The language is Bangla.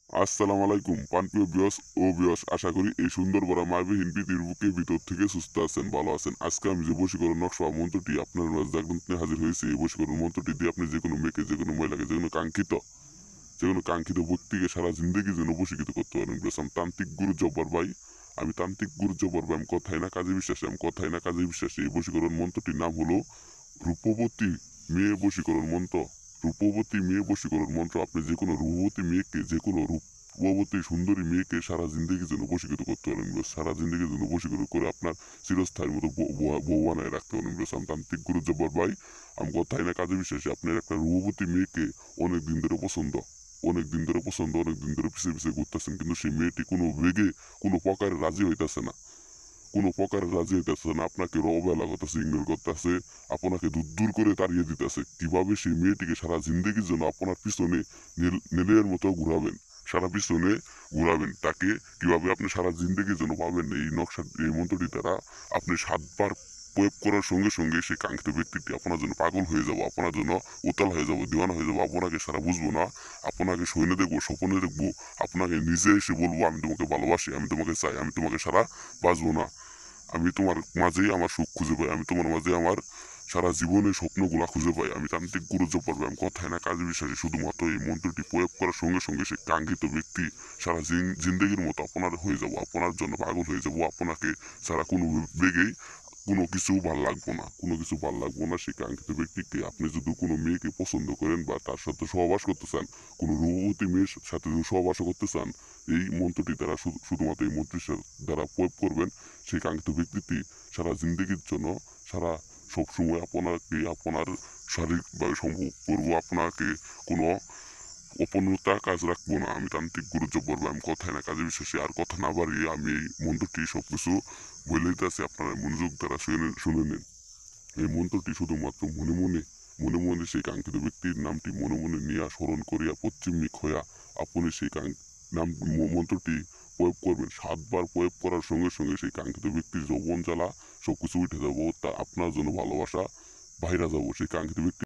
আসসালামু আলাইকুম প্রাণপ্রিয় ভিউয়ার্স আশা করি এই সুন্দর বড় মায়াবিহীন পৃথিবীর বুকের ভিতর থেকে সুস্থ আছেন, ভালো আছেন। আজকে আমি যে বশীকরণ নকশা মন্ত্রটি আপনার মাঝে জাগ্রত নিয়ে হাজির হয়েছি। এই বশীকরণ মন্ত্রটি দিয়ে আপনি যে কোনো মেয়েকে, যে কোনো মহিলাকে, যে কোনো কাঙ্ক্ষিত ব্যক্তিকে সারা জিন্দগির জন্য বশীকৃত করতে পারেন। বলেছিলাম তান্ত্রিক গুরু জব্বার ভাই। আমি তান্ত্রিক গুরু জব্বার ভাই। আমি কথাই না কাজে বিশ্বাসী, এই বশীকরণ মন্ত্রটির নাম হলো রূপবতী মেয়ে বশীকরণ মন্ত্র। রূপবতী মেয়ে বশীকরণ মন্ত্র। আপনি যে কোনো রূপবতী মেয়েকে, যে কোনো রূপবতী সুন্দরী মেয়েকে সারা জিন্দগির জন্য বশীকৃত করতে পারেন। সারা জিন্দগির জন্য বশীকৃত করে আপনার চিরস্থায়ীর মতো বউ বানায় রাখতে পারেন। বলেছিলাম তান্ত্রিক গুরু জব্বার ভাই। আমি কথাই না কাজে বিশ্বাসী। আপনার একটা রূপবতী মেয়েকে অনেক দিন ধরে পছন্দ, অনেক দিন ধরে পিছিয়ে পিছিয়ে ঘুরতেছেন, কিন্তু সেই মেয়েটি কোনো বেগে, কোনো প্রকারে রাজি হইতেছে না, আপনাকে অবহেলা করতেছে, ইগনোর করতেছে, আপনাকে দূর দূর করে তাড়িয়ে দিতেছে। কিভাবে সেই মেয়েটিকে সারা জিন্দগির জন্য আপনার পিছনে নেলের মতো ঘুরাবেন, তাকে কিভাবে আপনি সারা জিন্দগির জন্য পাবেন। এই মন্ত্রটি দ্বারা আপনি 7 বার প্রয়োগ করার সঙ্গে সঙ্গে সেই কাঙ্ক্ষিত ব্যক্তিটি আপনার জন্য পাগল হয়ে যাব, আপনার জন্য উতাল হয়ে যাব, দিওয়ানা হয়ে যাব। আপনাকে সারা বুঝবো না, আপনাকে সৈন্য দেখবো, স্বপ্নে দেখবো, আপনাকে নিজে এসে বলবো আমি তোমাকে ভালোবাসি, আমি তোমাকে চাই, আমি তোমাকে সারা বাঁচবো না, আমি তোমার মাঝেই আমার সুখ খুঁজে পাই, আমি তোমার মাঝে আমার সারা জীবনের স্বপ্নগুলা খুঁজে পাই। আমি তান্ত্রিক গুরুত্ব পড়বে, আমি কথায় না কাজে বিশ্বাসী। শুধুমাত্র এই মন্ত্রটি প্রয়োগ করার সঙ্গে সঙ্গে সে কাঙ্ক্ষিত ব্যক্তি সারা জিন্দগির মতো আপনার হয়ে যাব, আপনার জন্য পাগল হয়ে যাব। আপনাকে সারা কোনো বেগেই কোনো কিছু ভাল লাগবো না সেই কাঙ্ক্ষিত ব্যক্তিকে। আপনি যদি কোনো মেয়েকে পছন্দ করেন বা তার সাথে সহবাস করতে চান, কোনো রূপবতী মেয়ের সাথে যদি সহবাস করতে চান, এই মন্ত্রটি দ্বারা শুধুমাত্র এই মন্ত্রীর দ্বারা প্রয়োগ করবেন, সেই কাঙ্ক্ষিত ব্যক্তিটি সারা জিন্দগির জন্য, সারা সবসময় আপনাকে আপনার শারীরিকভাবে সম্ভোগ করবো, আপনাকে কোনো অপূর্ণতা কাজ রাখবো না। আমি তান্ত্রিক গুরু জব্বর ভাই। আমি কথায় না কাজে বিশ্বাসী। আর কথা না বাড়িয়ে আমি এই মন্ত্রটি সবকিছু বলে দিতেছি, আপনারা মনোযোগ দ্বারা শুনে নিন। এই মন্ত্রটি শুধুমাত্র মনে মনে সেই কাঙ্ক্ষিত ব্যক্তির নামটি মনে মনে নিয়ে স্মরণ করিয়া পশ্চিমমুখ হইয়া আপনি সেই মন্ত্রটি প্রয়োগ করবেন। 7 বার প্রয়োগ করার সঙ্গে সঙ্গে সেই কাঙ্ক্ষিত ব্যক্তির যৌবন জ্বালা সবকিছু উঠে যাবো, তা আপনার জন্য ভালোবাসা বাইরা যাবো। সেই কাঙ্ক্ষিত ব্যক্তি